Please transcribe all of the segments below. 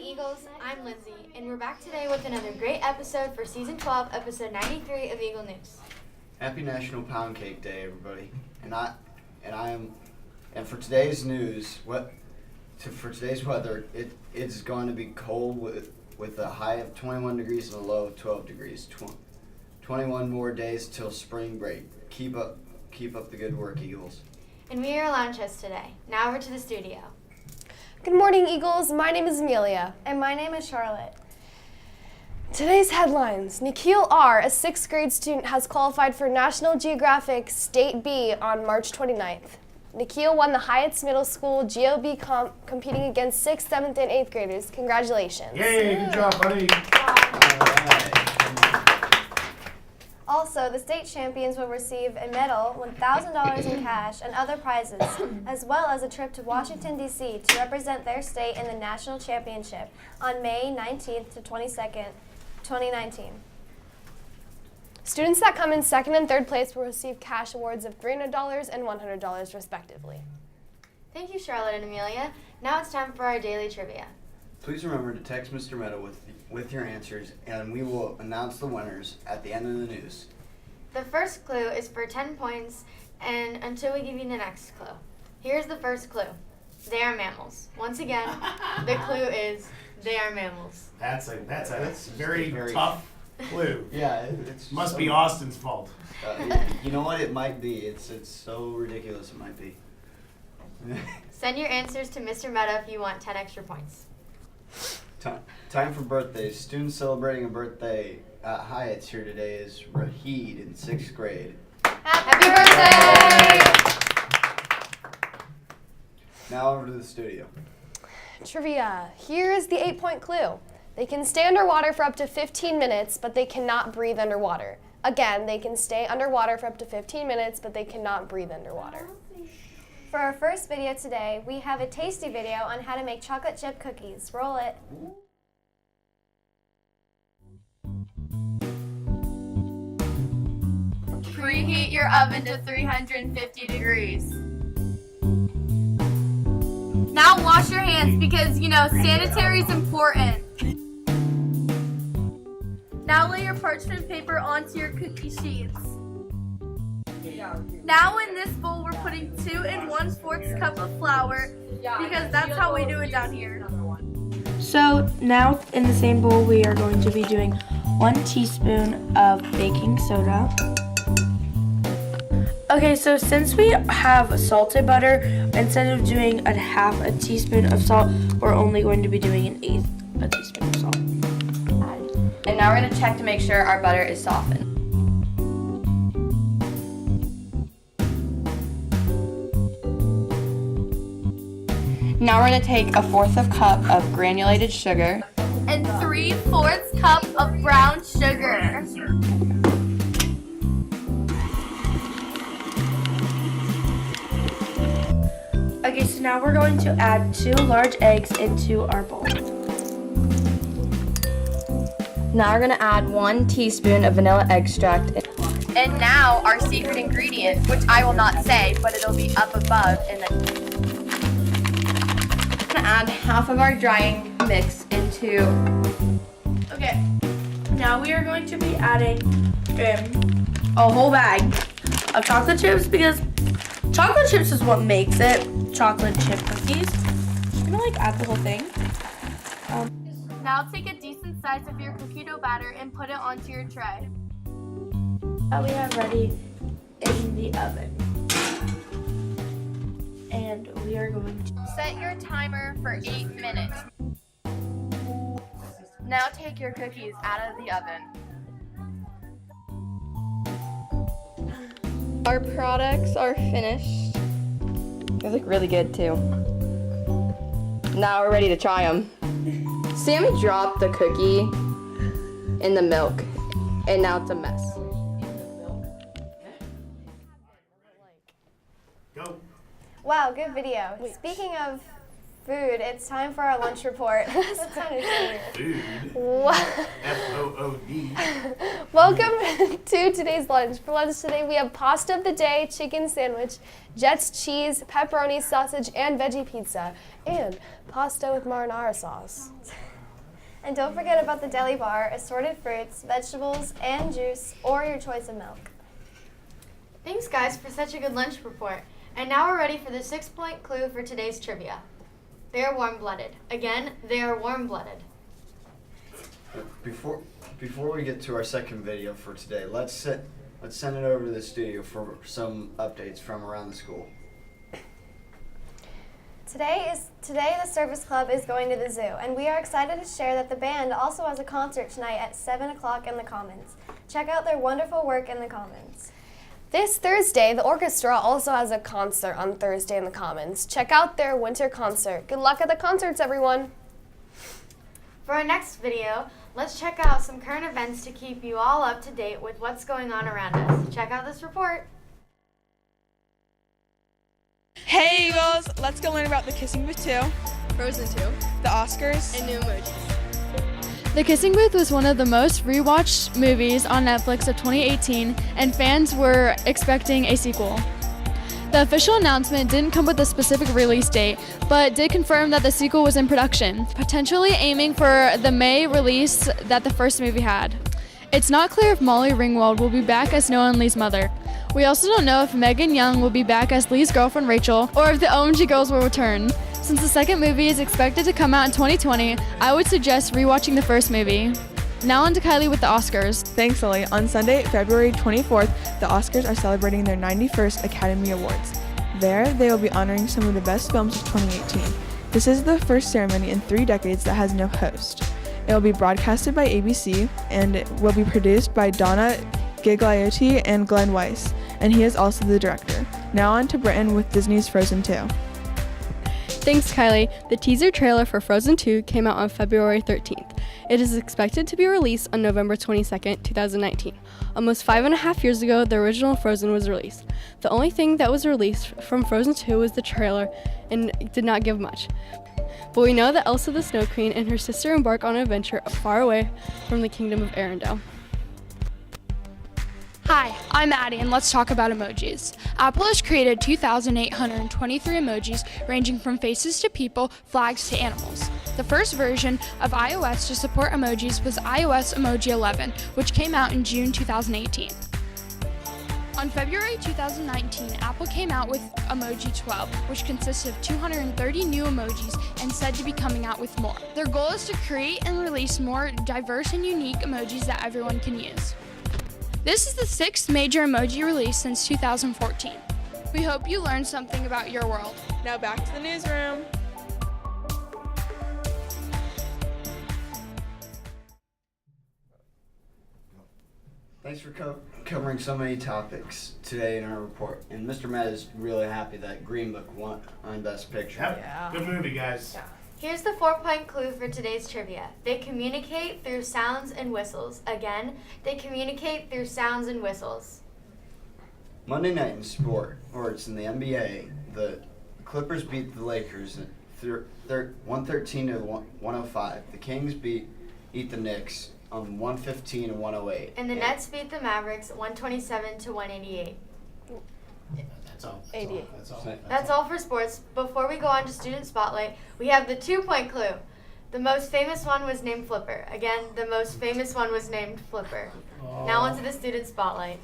Eagles, I'm Lindsay, and we're back today with another great episode for Season 12, Episode 93 of Eagle News. Happy National Pound Cake Day, everybody! And for today's news, for today's weather, it's going to be cold with a high of 21 degrees and a low of 12 degrees. 21 more days till spring break. Keep up the good work, Eagles. And we are your lounge hosts today. Now over to the studio. Good morning, Eagles. My name is Amelia. And my name is Charlotte. Today's headlines. Nikhil R., a 6th grade student, has qualified for National Geographic State B on March 29th. Nikhil won the Heights Middle School GOB competing against 6th, 7th, and 8th graders. Congratulations. Yay, good job, buddy. Also, the state champions will receive a medal, $1,000 in cash, and other prizes, as well as a trip to Washington, D.C. to represent their state in the national championship on May 19th to 22nd, 2019. Students that come in 2nd and 3rd place will receive cash awards of $300 and $100 respectively. Thank you, Charlotte and Amelia. Now it's time for our daily trivia. Please remember to text Mr. Meadow with your answers, and we will announce the winners at the end of the news. The first clue is for 10 points, and until we give you the next clue. Here's the first clue. They are mammals. Once again, the clue is they are mammals. That's a very tough clue. Yeah, it Must be Austin's fault. You know what? It might be. It's so ridiculous. It might be. Send your answers to Mr. Meta if you want 10 extra points. Time for birthdays. Students celebrating a birthday at Hyatt's here today is Rahid in 6th grade. Happy birthday! Now over to the studio. Trivia. Here is the 8-point clue. They can stay underwater for up to 15 minutes, but they cannot breathe underwater. Again, they can stay underwater for up to 15 minutes, but they cannot breathe underwater. For our first video today, we have a tasty video on how to make chocolate chip cookies. Roll it. Preheat your oven to 350 degrees. Now wash your hands because, sanitary is important. Now lay your parchment paper onto your cookie sheets. Now in this bowl we're putting 2 1/4 cup of flour because that's how we do it down here. So now in the same bowl we are going to be doing 1 teaspoon of baking soda. Okay, so since we have salted butter, instead of doing a half a teaspoon of salt, we're only going to be doing 1/8 a teaspoon of salt. And now we're going to check to make sure our butter is softened. Now we're going to take a 1/4 cup of granulated sugar And 3/4 cup of brown sugar. Okay, so now we're going to add 2 large eggs into our bowl. Now we're going to add 1 teaspoon of vanilla extract. And now our secret ingredient, which I will not say, but it'll be up above in the Add half of our drying mix into. Okay, now we are going to be adding a whole bag of chocolate chips because chocolate chips is what makes it chocolate chip cookies. Just gonna add the whole thing. Now take a decent size of your cookie dough batter and put it onto your tray. That we have ready in the oven. And we are going to Set your timer for 8 minutes. Now take your cookies out of the oven. Our products are finished. They look really good too. Now we're ready to try them. Sammy dropped the cookie in the milk, and now it's a mess. Go. Wow, good video. Speaking of food, it's time for our lunch report. Food. Wow. F-O-O-D. Welcome to today's lunch. For lunch today, we have pasta of the day, chicken sandwich, Jets cheese, pepperoni, sausage, and veggie pizza, and pasta with marinara sauce. And don't forget about the deli bar, assorted fruits, vegetables, and juice, or your choice of milk. Thanks, guys, for such a good lunch report. And now we're ready for the 6-point clue for today's trivia. They are warm-blooded. Again, they are warm-blooded. Before we get to our second video for today, let's send it over to the studio for some updates from around the school. Today the Service Club is going to the zoo, and we are excited to share that the band also has a concert tonight at 7 o'clock in the Commons. Check out their wonderful work in the Commons. This Thursday, the orchestra also has a concert on Thursday in the Commons. Check out their winter concert. Good luck at the concerts, everyone. For our next video, let's check out some current events to keep you all up to date with what's going on around us. Check out this report. Hey Eagles, let's go learn about The Kissing Booth 2, Frozen 2, the Oscars, and new emojis. The Kissing Booth was one of the most rewatched movies on Netflix of 2018, and fans were expecting a sequel. The official announcement didn't come with a specific release date, but did confirm that the sequel was in production, potentially aiming for the May release that the first movie had. It's not clear if Molly Ringwald will be back as Noah and Lee's mother. We also don't know if Megan Young will be back as Lee's girlfriend Rachel, or if the OMG girls will return. Since the second movie is expected to come out in 2020, I would suggest rewatching the first movie. Now on to Kylie with the Oscars. Thanks, Lily. On Sunday, February 24th, the Oscars are celebrating their 91st Academy Awards. There, they will be honoring some of the best films of 2018. This is the first ceremony in 3 decades that has no host. It will be broadcasted by ABC, and it will be produced by Donna Gigliotti and Glenn Weiss, and he is also the director. Now on to Britton with Disney's Frozen 2. Thanks, Kylie. The teaser trailer for Frozen 2 came out on February 13th. It is expected to be released on November 22nd, 2019. Almost 5.5 years ago, the original Frozen was released. The only thing that was released from Frozen 2 was the trailer, and it did not give much. But we know that Elsa the Snow Queen and her sister embark on an adventure far away from the kingdom of Arendelle. Hi, I'm Addie, and let's talk about emojis. Apple has created 2,823 emojis ranging from faces to people, flags to animals. The first version of iOS to support emojis was iOS Emoji 11, which came out in June 2018. On February 2019, Apple came out with Emoji 12, which consists of 230 new emojis and said to be coming out with more. Their goal is to create and release more diverse and unique emojis that everyone can use. This is the 6th major emoji release since 2014. We hope you learned something about your world. Now back to the newsroom. Thanks for covering so many topics today in our report. And Mr. Matt is really happy that Green Book won on Best Picture. Yep. Good movie, guys. Yeah. Here's the 4-point clue for today's trivia. They communicate through sounds and whistles. Again, they communicate through sounds and whistles. Monday night in sport, or it's in the NBA, the Clippers beat the Lakers 113 to 105. The Kings beat the Knicks on 115 to 108. And the Nets beat the Mavericks 127 to 188. That's all. 88. That's all for sports. Before we go on to Student Spotlight, we have the 2-point clue. The most famous one was named Flipper. Again, the most famous one was named Flipper. Now on to the Student Spotlight.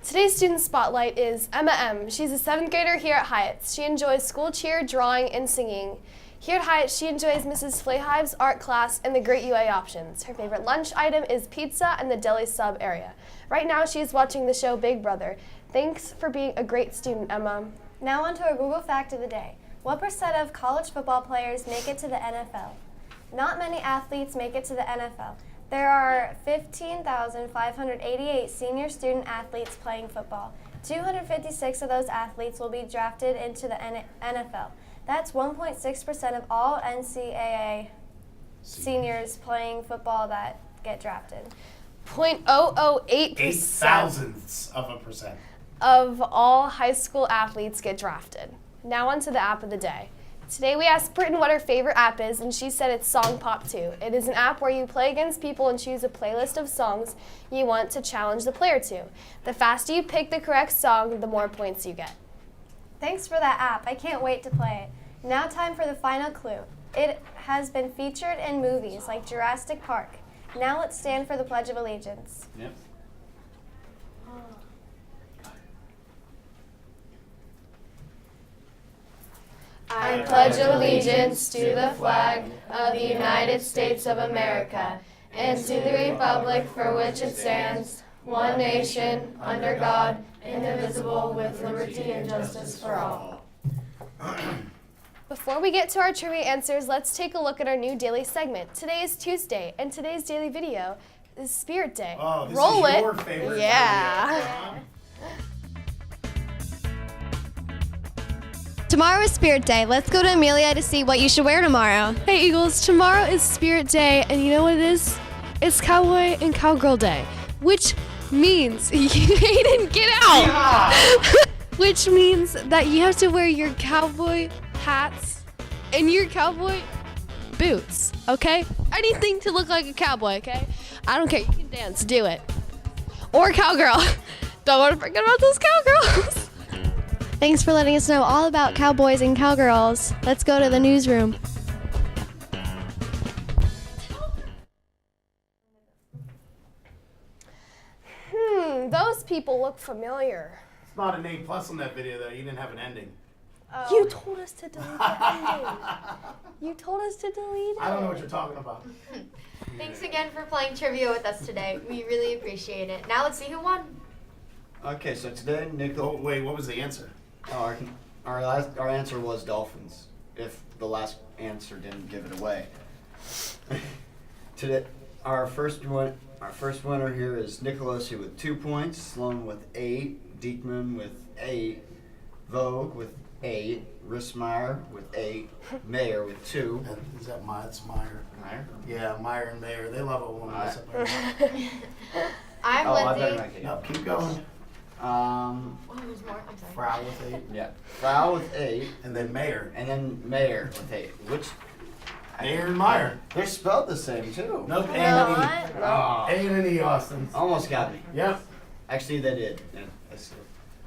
Today's Student Spotlight is Emma M. She's a 7th grader here at Hyatt's. She enjoys school cheer, drawing, and singing. Here at Hyatt, she enjoys Mrs. Flayhive's art class and the great UA options. Her favorite lunch item is pizza and the deli sub area. Right now, she is watching the show Big Brother. Thanks for being a great student, Emma. Now on to our Google Fact of the Day. What percent of college football players make it to the NFL? Not many athletes make it to the NFL. There are 15,588 senior student athletes playing football. 256 of those athletes will be drafted into the NFL. That's 1.6% of all NCAA seniors playing football that get drafted. 0.008% 0.008% of all high school athletes get drafted. Now on to the app of the day. Today we asked Britton what her favorite app is, and she said it's Song Pop 2. It is an app where you play against people and choose a playlist of songs you want to challenge the player to. The faster you pick the correct song, the more points you get. Thanks for that app. I can't wait to play it. Now time for the final clue. It has been featured in movies like Jurassic Park. Now let's stand for the Pledge of Allegiance. Yep. I pledge allegiance to the flag of the United States of America and to the republic for which it stands, one nation, under God, indivisible, with liberty and justice for all. Before we get to our trivia answers, let's take a look at our new daily segment. Today is Tuesday, and today's daily video is Spirit Day. Oh, this Roll is it. your favorite Yeah. Tomorrow is Spirit Day. Let's go to Amelia to see what you should wear tomorrow. Hey Eagles, tomorrow is Spirit Day, and you know what it is? It's Cowboy and Cowgirl Day, which means Hayden, get out! Which means that you have to wear your cowboy hats and your cowboy boots, okay? Anything to look like a cowboy, okay? I don't care. You can dance, do it. Or cowgirl. Don't want to forget about those cowgirls. Thanks for letting us know all about cowboys and cowgirls. Let's go to the newsroom. Those people look familiar. It's not an A+ on that video, though. You didn't have an ending. You told us to delete the ending. You told us to delete it. I don't know what you're talking about. Thanks again for playing trivia with us today. We really appreciate it. Now let's see who won. Okay, so today, Oh, wait, what was the answer? our answer was Dolphins. If the last answer didn't give it away. Today, our first winner here is Nicolosi with 2 points, Sloan with 8, Diekman with 8, Vogue with 8, Rissmeyer with 8, Mayer with 2. Is that it's Meyer? Meyer? Yeah, Meyer and Mayer. They love it when we mess up our I'm I better Lindsay. make it. No, keep going. Oh, there's more. I'm sorry. Frau with 8. Yeah. Frau with 8, And then Mayer. and then Mayer with 8. Which Mayer and Meyer. they're spelled the same too. Nope, A and E. Oh, A and E, Austin. almost got me. Yep. Actually, they did. Yeah, that's it.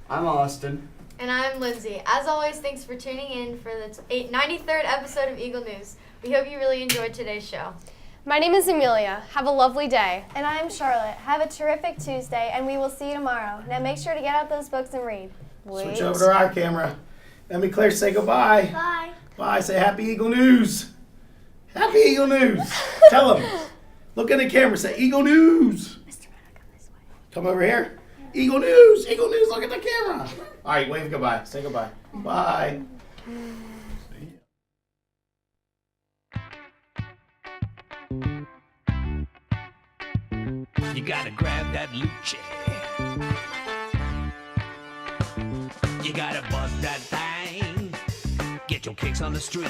I'm Austin. And I'm Lindsay. As always, thanks for tuning in for the 93rd episode of Eagle News. We hope you really enjoyed today's show. My name is Amelia. Have a lovely day. And I am Charlotte. Have a terrific Tuesday, and we will see you tomorrow. Now make sure to get out those books and read. Switch over to our camera. Let me, Claire, say goodbye. Bye. Bye. Say Happy Eagle News. Happy Eagle News. Tell them. Look at the camera. Say Eagle News. Come over here. Eagle News. Eagle News. Look at the camera. All right. Wave goodbye. Say goodbye. Bye. You gotta grab that Lucci. You gotta bust that thing. Get your kicks on the street.